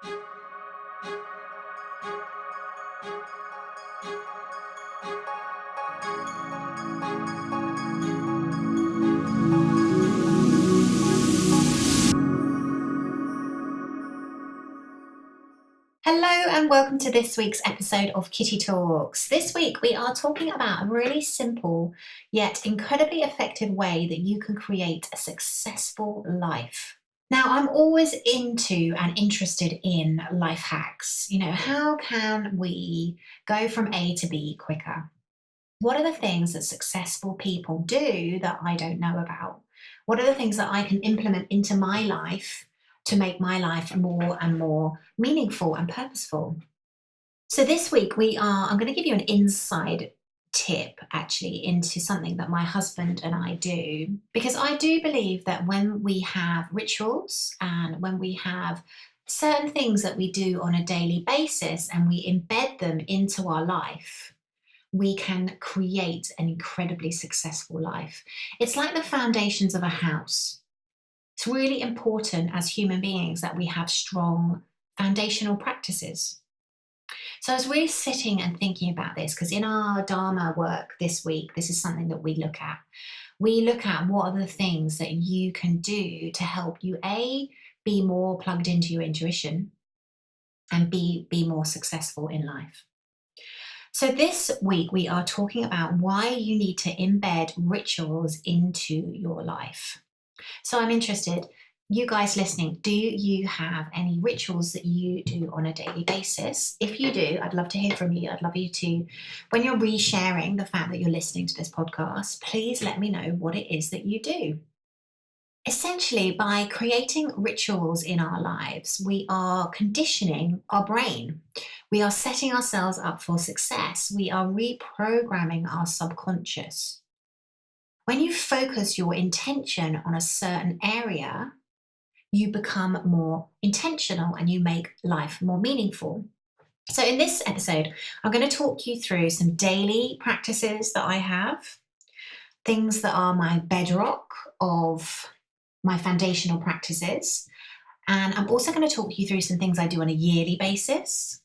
Hello and welcome to this week's episode of Kitty Talks. This week we are talking about a really simple yet incredibly effective way that you can create a successful life. Now, I'm always into and interested in life hacks. How can we go from A to B quicker? What are the things that successful people do that I don't know about? What are the things that I can implement into my life to make my life more and more meaningful and purposeful? So this week I'm going to give you an inside tip actually into something that my husband and I do, because I do believe that when we have rituals and when we have certain things that we do on a daily basis and we embed them into our life, we can create an incredibly successful life. It's like the foundations of a house. It's really important as human beings that we have strong foundational practices. So I was really sitting and thinking about this because in our Dharma work this week, this is something that we look at. We look at what are the things that you can do to help you, A, be more plugged into your intuition, and B, be more successful in life. So this week we are talking about why you need to embed rituals into your life. So I'm interested, you guys listening, do you have any rituals that you do on a daily basis? If you do, I'd love to hear from you. I'd love you to, when you're resharing the fact that you're listening to this podcast, please let me know what it is that you do. Essentially, by creating rituals in our lives, we are conditioning our brain. We are setting ourselves up for success. We are reprogramming our subconscious. When you focus your intention on a certain area, you become more intentional and you make life more meaningful. So in this episode, I'm going to talk you through some daily practices that I have, things that are my bedrock of my foundational practices. And I'm also going to talk you through some things I do on a yearly basis.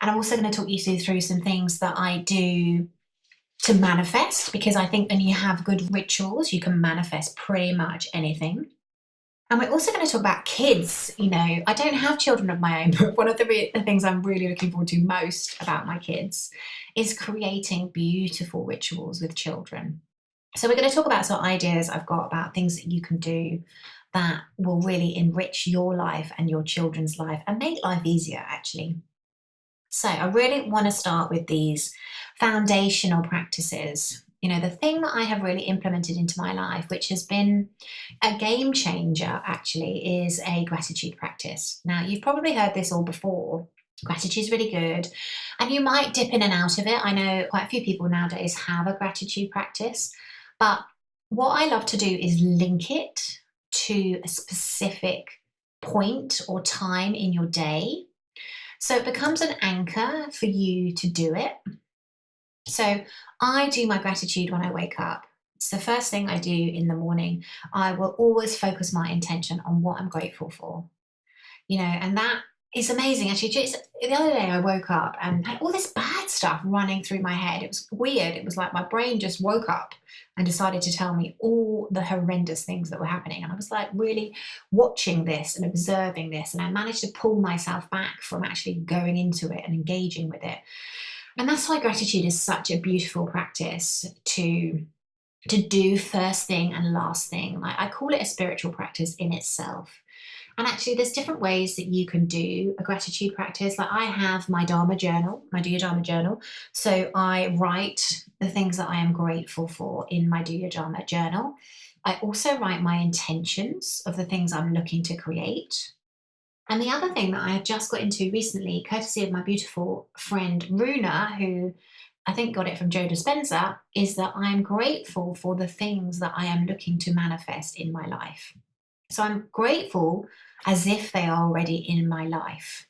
And I'm also going to talk you through some things that I do to manifest, because I think when you have good rituals, you can manifest pretty much anything. And we're also going to talk about kids. I don't have children of my own, but one of the things I'm really looking forward to most about my kids is creating beautiful rituals with children. So we're going to talk about some ideas I've got about things that you can do that will really enrich your life and your children's life and make life easier, actually. So I really want to start with these foundational practices. The thing that I have really implemented into my life, which has been a game changer, actually, is a gratitude practice. Now, you've probably heard this all before. Gratitude is really good. And you might dip in and out of it. I know quite a few people nowadays have a gratitude practice. But what I love to do is link it to a specific point or time in your day. So it becomes an anchor for you to do it. So I do my gratitude when I wake up. It's the first thing I do in the morning. I will always focus my intention on what I'm grateful for. And that is amazing. Actually, just the other day I woke up and had all this bad stuff running through my head. It was weird. It was like my brain just woke up and decided to tell me all the horrendous things that were happening. And I was like really watching this and observing this. And I managed to pull myself back from actually going into it and engaging with it. And that's why gratitude is such a beautiful practice to do first thing and last thing. Like, I call it a spiritual practice in itself. And actually, there's different ways that you can do a gratitude practice. Like, I have my Dharma journal, my Do Your Dharma journal. So I write the things that I am grateful for in my Do Your Dharma journal. I also write my intentions of the things I'm looking to create. And the other thing that I have just got into recently, courtesy of my beautiful friend Runa, who I think got it from Joe Dispenza, is that I am grateful for the things that I am looking to manifest in my life. So I'm grateful as if they are already in my life.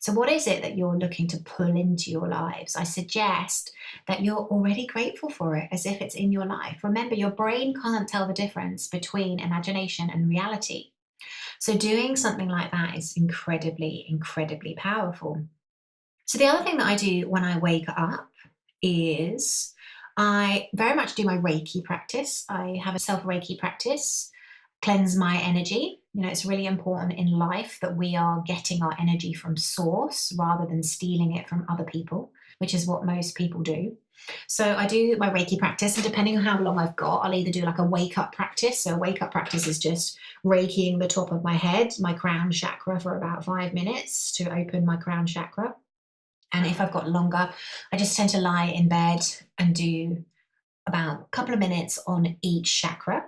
So what is it that you're looking to pull into your lives? I suggest that you're already grateful for it as if it's in your life. Remember, your brain can't tell the difference between imagination and reality. So doing something like that is incredibly, incredibly powerful. So the other thing that I do when I wake up is I very much do my Reiki practice. I have a self Reiki practice, cleanse my energy. It's really important in life that we are getting our energy from source rather than stealing it from other people, which is what most people do. So I do my Reiki practice, and depending on how long I've got, I'll either do like a wake up practice. So a wake up practice is just Reikiing the top of my head, my crown chakra, for about 5 minutes to open my crown chakra. And if I've got longer, I just tend to lie in bed and do about a couple of minutes on each chakra.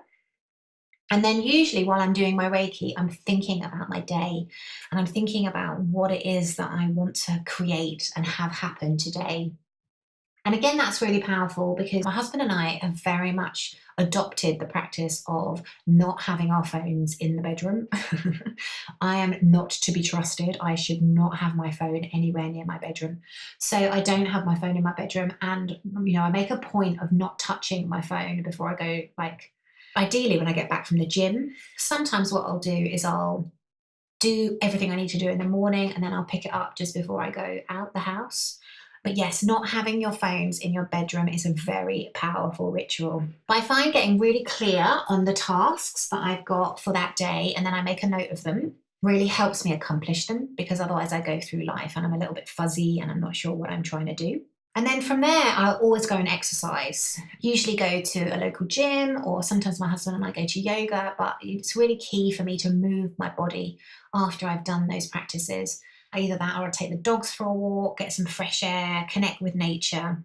And then usually while I'm doing my Reiki, I'm thinking about my day and I'm thinking about what it is that I want to create and have happen today. And again, that's really powerful because my husband and I have very much adopted the practice of not having our phones in the bedroom. I am not to be trusted. I should not have my phone anywhere near my bedroom. So I don't have my phone in my bedroom. And, I make a point of not touching my phone before I go, like, ideally when I get back from the gym. Sometimes what I'll do is I'll do everything I need to do in the morning and then I'll pick it up just before I go out the house. But yes, not having your phones in your bedroom is a very powerful ritual. But I find getting really clear on the tasks that I've got for that day and then I make a note of them really helps me accomplish them, because otherwise I go through life and I'm a little bit fuzzy and I'm not sure what I'm trying to do. And then from there, I'll always go and exercise. Usually go to a local gym, or sometimes my husband and I go to yoga, but it's really key for me to move my body after I've done those practices. Either that or I take the dogs for a walk, get some fresh air, connect with nature.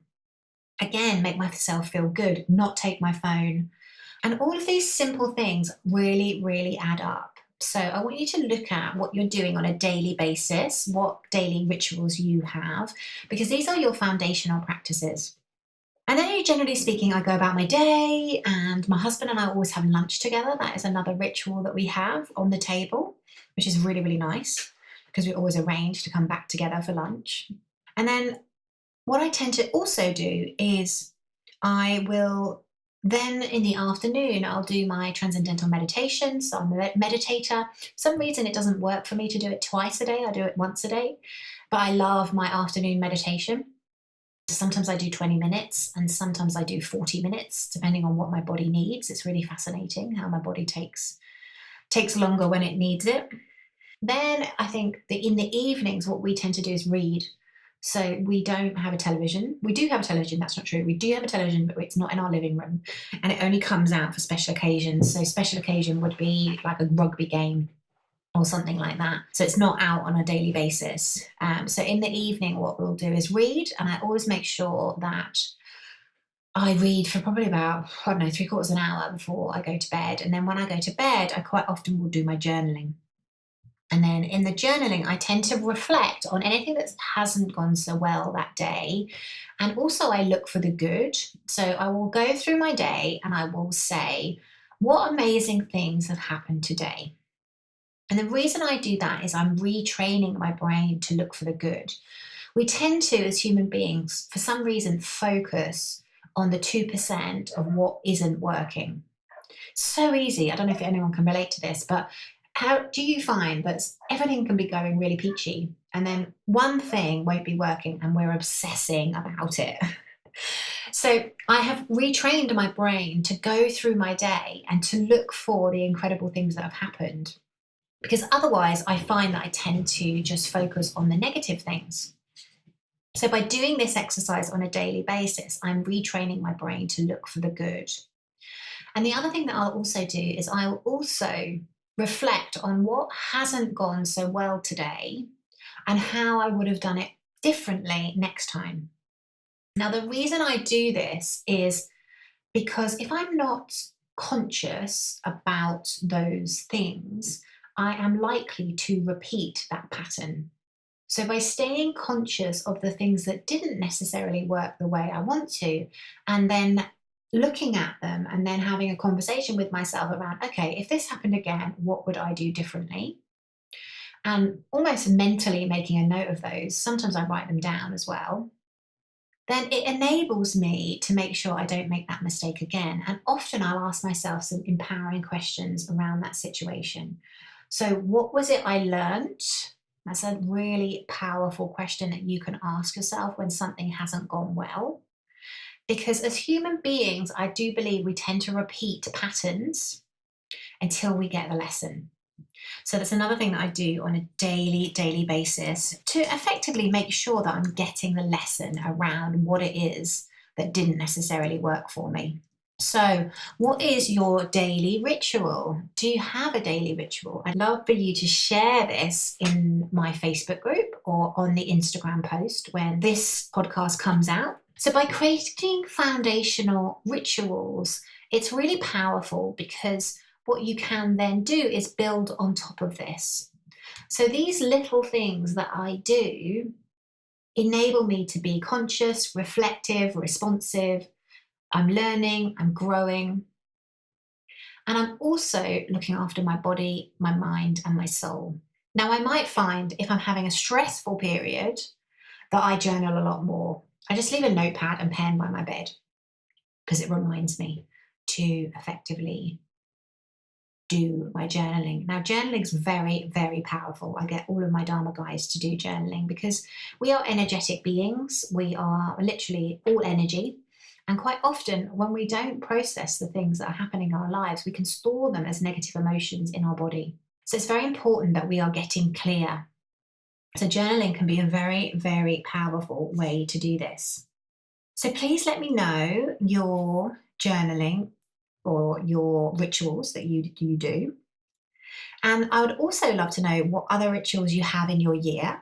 Again, make myself feel good, not take my phone. And all of these simple things really, really add up. So I want you to look at what you're doing on a daily basis, what daily rituals you have, because these are your foundational practices. And then, generally speaking, I go about my day, and my husband and I always have lunch together. That is another ritual that we have on the table, which is really, really nice because we always arrange to come back together for lunch. And then what I tend to also do is I will then in the afternoon, I'll do my transcendental meditation. So I'm a meditator. For some reason, it doesn't work for me to do it twice a day. I do it once a day. But I love my afternoon meditation. Sometimes I do 20 minutes and sometimes I do 40 minutes, depending on what my body needs. It's really fascinating how my body takes longer when it needs it. Then I think that in the evenings, what we tend to do is read. So we don't have a television. We do have a television, that's not true. We do have a television, but it's not in our living room. And it only comes out for special occasions. So special occasion would be like a rugby game or something like that. So it's not out on a daily basis. So in the evening, what we'll do is read. And I always make sure that I read for probably about, 3/4 an hour before I go to bed. And then when I go to bed, I quite often will do my journaling. And then in the journaling, I tend to reflect on anything that hasn't gone so well that day. And also, I look for the good. So I will go through my day and I will say, what amazing things have happened today? And the reason I do that is I'm retraining my brain to look for the good. We tend to, as human beings, for some reason, focus on the 2% of what isn't working. So easy. I don't know if anyone can relate to this, but how do you find that everything can be going really peachy and then one thing won't be working and we're obsessing about it? So I have retrained my brain to go through my day and to look for the incredible things that have happened, because otherwise I find that I tend to just focus on the negative things. So by doing this exercise on a daily basis, I'm retraining my brain to look for the good. And the other thing that I'll also do is I'll also reflect on what hasn't gone so well today and how I would have done it differently next time. Now, the reason I do this is because if I'm not conscious about those things, I am likely to repeat that pattern. So, by staying conscious of the things that didn't necessarily work the way I want to, and then looking at them and then having a conversation with myself around, okay, if this happened again, what would I do differently? And almost mentally making a note of those, sometimes I write them down as well, then it enables me to make sure I don't make that mistake again. And often I'll ask myself some empowering questions around that situation. So what was it I learned? That's a really powerful question that you can ask yourself when something hasn't gone well. Because as human beings, I do believe we tend to repeat patterns until we get the lesson. So that's another thing that I do on a daily basis to effectively make sure that I'm getting the lesson around what it is that didn't necessarily work for me. So, what is your daily ritual? Do you have a daily ritual? I'd love for you to share this in my Facebook group or on the Instagram post when this podcast comes out. So, by creating foundational rituals, it's really powerful because what you can then do is build on top of this. So, these little things that I do enable me to be conscious, reflective, responsive. I'm learning, I'm growing, and I'm also looking after my body, my mind, and my soul. Now, I might find if I'm having a stressful period that I journal a lot more. I just leave a notepad and pen by my bed because it reminds me to effectively do my journaling. Now, journaling is very, very powerful. I get all of my Dharma guys to do journaling because we are energetic beings. We are literally all energy. And quite often, when we don't process the things that are happening in our lives, we can store them as negative emotions in our body. So it's very important that we are getting clear. So journaling can be a very, very powerful way to do this. So please let me know your journaling or your rituals that you do. And I would also love to know what other rituals you have in your year.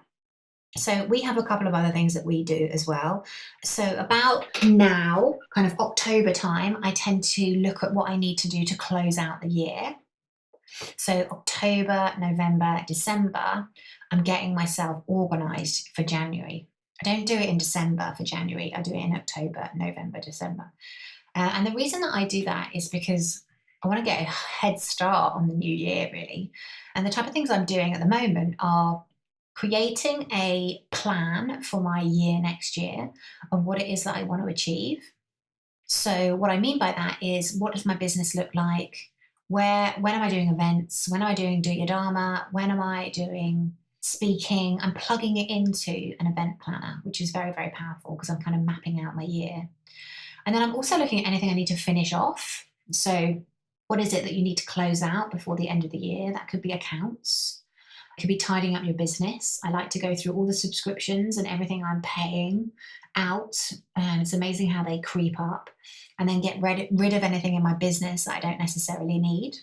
So we have a couple of other things that we do as well. So about now, kind of October time, I tend to look at what I need to do to close out the year. So October, November, December, I'm getting myself organized for January. I don't do it in December for January. I do it in October, November, December. And the reason that I do that is because I want to get a head start on the new year, really. And the type of things I'm doing at the moment are creating a plan for my year next year of what it is that I want to achieve. So what I mean by that is, what does my business look like? When am I doing events? When am I doing Do Your Dharma? When am I doing speaking? I'm plugging it into an event planner, which is very, very powerful because I'm kind of mapping out my year. And then I'm also looking at anything I need to finish off. So what is it that you need to close out before the end of the year? That could be accounts. It could be tidying up your business. I like to go through all the subscriptions and everything I'm paying out. And it's amazing how they creep up. And then get rid of anything in my business that I don't necessarily need.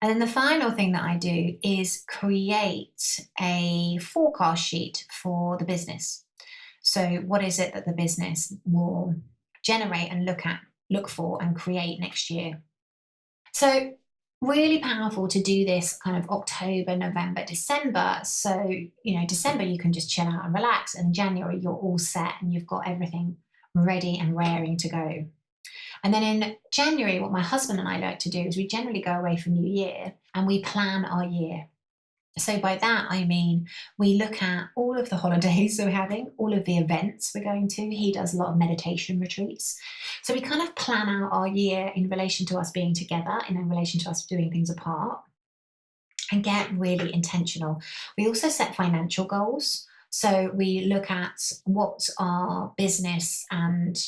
And then the final thing that I do is create a forecast sheet for the business. So what is it that the business will generate and look for and create next year? So really powerful to do this kind of October, November, December. So, December you can just chill out and relax. And in January you're all set and you've got everything ready and raring to go. And then in January, what my husband and I like to do is we generally go away for New Year and we plan our year. So by that, I mean, we look at all of the holidays we're having, all of the events we're going to. He does a lot of meditation retreats. So we kind of plan out our year in relation to us being together and in relation to us doing things apart and get really intentional. We also set financial goals. So we look at what our business and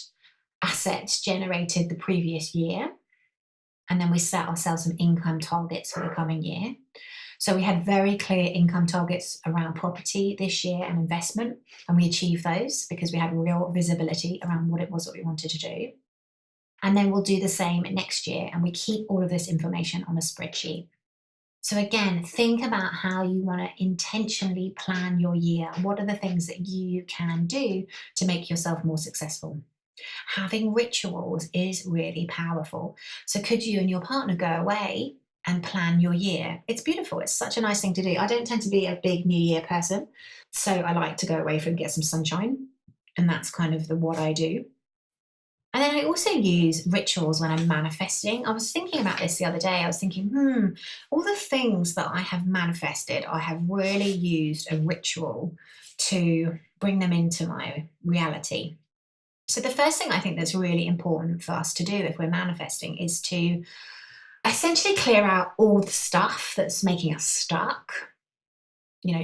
assets generated the previous year. And then we set ourselves some income targets for the coming year. So we had very clear income targets around property this year and investment, and we achieved those because we had real visibility around what it was that we wanted to do. And then we'll do the same next year, and we keep all of this information on a spreadsheet. So again, think about how you want to intentionally plan your year. What are the things that you can do to make yourself more successful? Having rituals is really powerful. So could you and your partner go away and plan your year? It's beautiful. It's such a nice thing to do. I don't tend to be a big New Year person, so I like to go away and get some sunshine, and that's kind of what I do. And then I also use rituals when I'm manifesting. I was thinking about this the other day. I was thinking, all the things that I have manifested, I have really used a ritual to bring them into my reality. So the first thing I think that's really important for us to do if we're manifesting is to essentially clear out all the stuff that's making us stuck.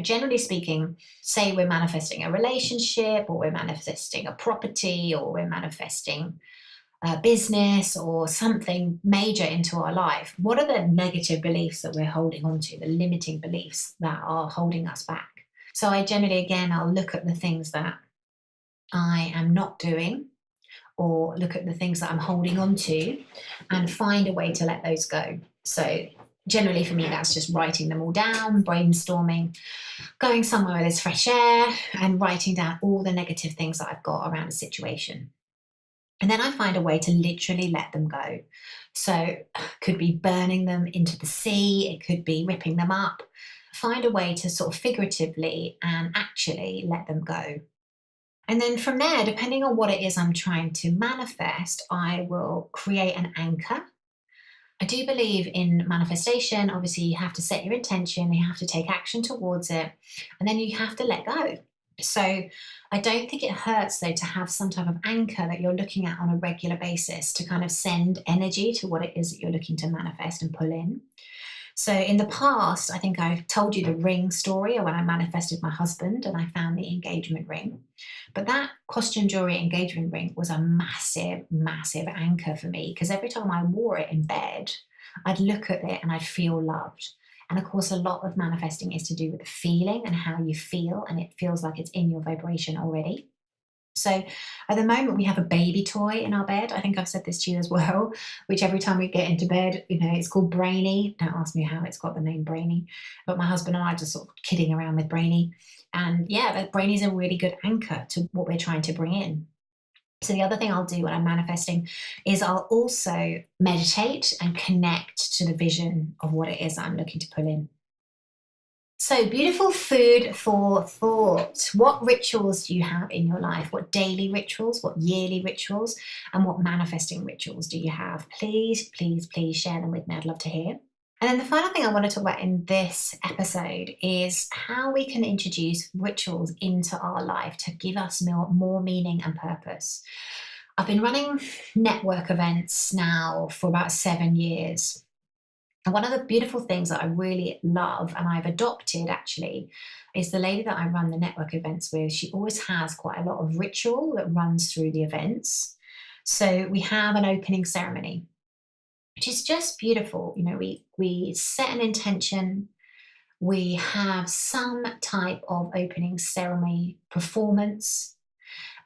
Generally speaking, say we're manifesting a relationship, or we're manifesting a property, or we're manifesting a business or something major into our life. What are the negative beliefs that we're holding on to, the limiting beliefs that are holding us back? So I generally, again, I'll look at the things that I am not doing, or look at the things that I'm holding on to, and find a way to let those go. So generally for me, that's just writing them all down, brainstorming, going somewhere where there's fresh air, and writing down all the negative things that I've got around a situation. And then I find a way to literally let them go. So it could be burning them into the sea, it could be ripping them up. Find a way to sort of figuratively and actually let them go. And then from there, depending on what it is I'm trying to manifest, I will create an anchor. I do believe in manifestation. Obviously, you have to set your intention, you have to take action towards it, and then you have to let go. So I don't think it hurts, though, to have some type of anchor that you're looking at on a regular basis to kind of send energy to what it is that you're looking to manifest and pull in. So in the past, I think I've told you the ring story of when I manifested my husband and I found the engagement ring. But that costume jewelry engagement ring was a massive, massive anchor for me, because every time I wore it in bed, I'd look at it and I'd feel loved. And of course, a lot of manifesting is to do with the feeling and how you feel, and it feels like it's in your vibration already. So at the moment, we have a baby toy in our bed. I think I've said this to you as well, which every time we get into bed, it's called Brainy. Don't ask me how it's got the name Brainy, but my husband and I are just sort of kidding around with Brainy. And yeah, but Brainy's a really good anchor to what we're trying to bring in. So the other thing I'll do when I'm manifesting is I'll also meditate and connect to the vision of what it is I'm looking to pull in. So, beautiful food for thought. What rituals do you have in your life? What daily rituals, what yearly rituals, and what manifesting rituals do you have? Please, please, please share them with me. I'd love to hear. And then the final thing I want to talk about in this episode is how we can introduce rituals into our life to give us more meaning and purpose. I've been running network events now for about 7 years. And one of the beautiful things that I really love, and I've adopted actually, is the lady that I run the network events with. She always has quite a lot of ritual that runs through the events. So we have an opening ceremony, which is just beautiful. We set an intention. We have some type of opening ceremony performance,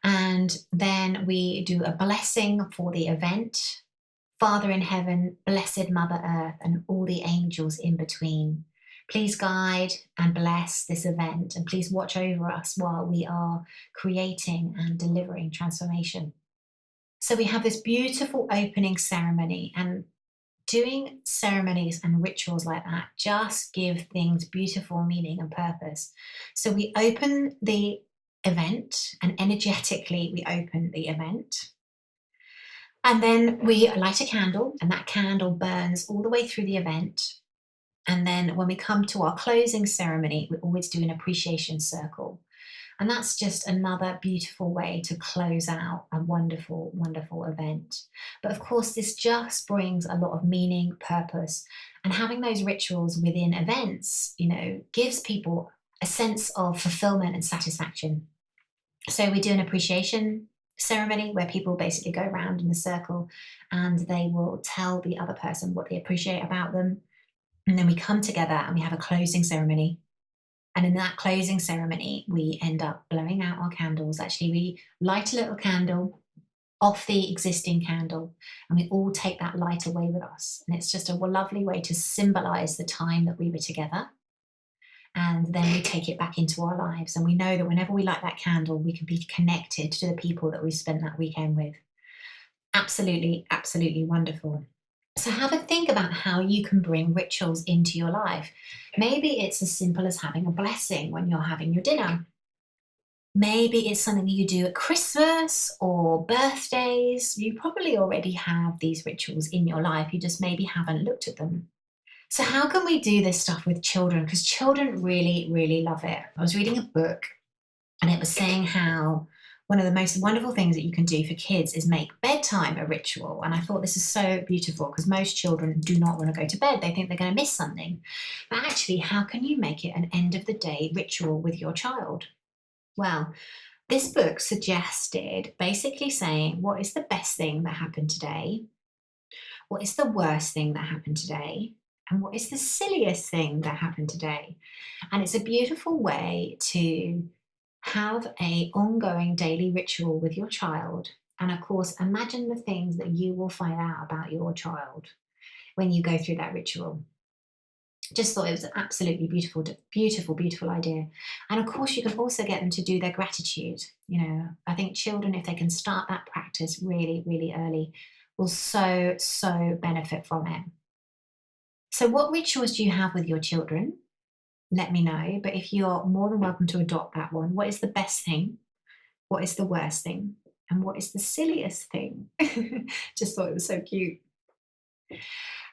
and then we do a blessing for the event. Father in heaven, blessed Mother Earth, and all the angels in between, please guide and bless this event, and please watch over us while we are creating and delivering transformation. So we have this beautiful opening ceremony, and doing ceremonies and rituals like that just give things beautiful meaning and purpose. So we open the event, and energetically we open the event. And then we light a candle, and that candle burns all the way through the event. And then when we come to our closing ceremony, we always do an appreciation circle. And that's just another beautiful way to close out a wonderful, wonderful event. But of course, this just brings a lot of meaning, purpose, and having those rituals within events, gives people a sense of fulfillment and satisfaction. So we do an appreciation ceremony where people basically go around in a circle and they will tell the other person what they appreciate about them. And then we come together and we have a closing ceremony. And in that closing ceremony, we end up blowing out our candles. Actually, we light a little candle off the existing candle, and we all take that light away with us. And it's just a lovely way to symbolize the time that we were together. And then we take it back into our lives. And we know that whenever we light that candle, we can be connected to the people that we spent that weekend with. Absolutely, absolutely wonderful. So have a think about how you can bring rituals into your life. Maybe it's as simple as having a blessing when you're having your dinner. Maybe it's something you do at Christmas or birthdays. You probably already have these rituals in your life. You just maybe haven't looked at them. So how can we do this stuff with children? Because children really, really love it. I was reading a book and it was saying how one of the most wonderful things that you can do for kids is make bedtime a ritual. And I thought this is so beautiful because most children do not want to go to bed. They think they're going to miss something. But actually, how can you make it an end of the day ritual with your child? Well, this book suggested basically saying, what is the best thing that happened today? What is the worst thing that happened today? And what is the silliest thing that happened today? And it's a beautiful way to have an ongoing daily ritual with your child. And of course, imagine the things that you will find out about your child when you go through that ritual. Just thought it was an absolutely beautiful, beautiful, beautiful idea. And of course, you can also get them to do their gratitude. I think children, if they can start that practice really, really early, will so benefit from it. So what rituals do you have with your children? Let me know. But if you're more than welcome to adopt that one, what is the best thing? What is the worst thing? And what is the silliest thing? Just thought it was so cute.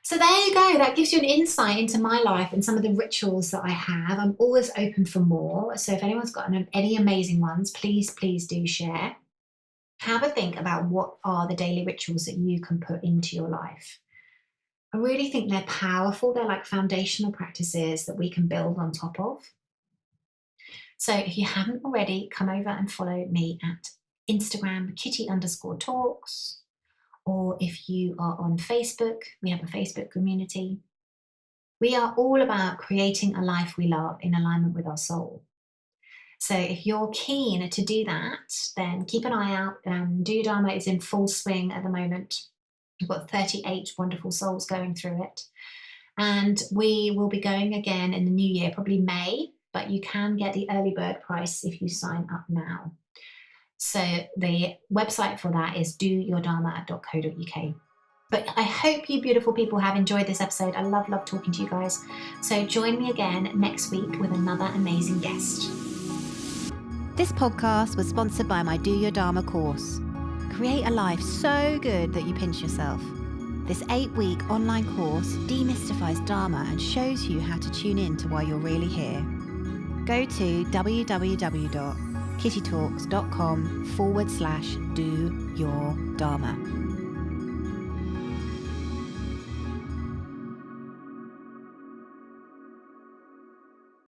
So there you go. That gives you an insight into my life and some of the rituals that I have. I'm always open for more. So if anyone's got any amazing ones, please do share. Have a think about what are the daily rituals that you can put into your life. I really think they're powerful. They're like foundational practices that we can build on top of. So if you haven't already, come over and follow me at Instagram, kitty_talks. Or if you are on Facebook, we have a Facebook community. We are all about creating a life we love in alignment with our soul. So if you're keen to do that, then keep an eye out. Do Your Dharma is in full swing at the moment. We've got 38 wonderful souls going through it. And we will be going again in the new year, probably May, but you can get the early bird price if you sign up now. So the website for that is doyourdharma.co.uk. But I hope you beautiful people have enjoyed this episode. I love talking to you guys. So join me again next week with another amazing guest. This podcast was sponsored by my Do Your Dharma course. Create a life so good that you pinch yourself. This 8-week online course demystifies Dharma and shows you how to tune in to why you're really here. Go to www.kittytalks.com/do your Dharma.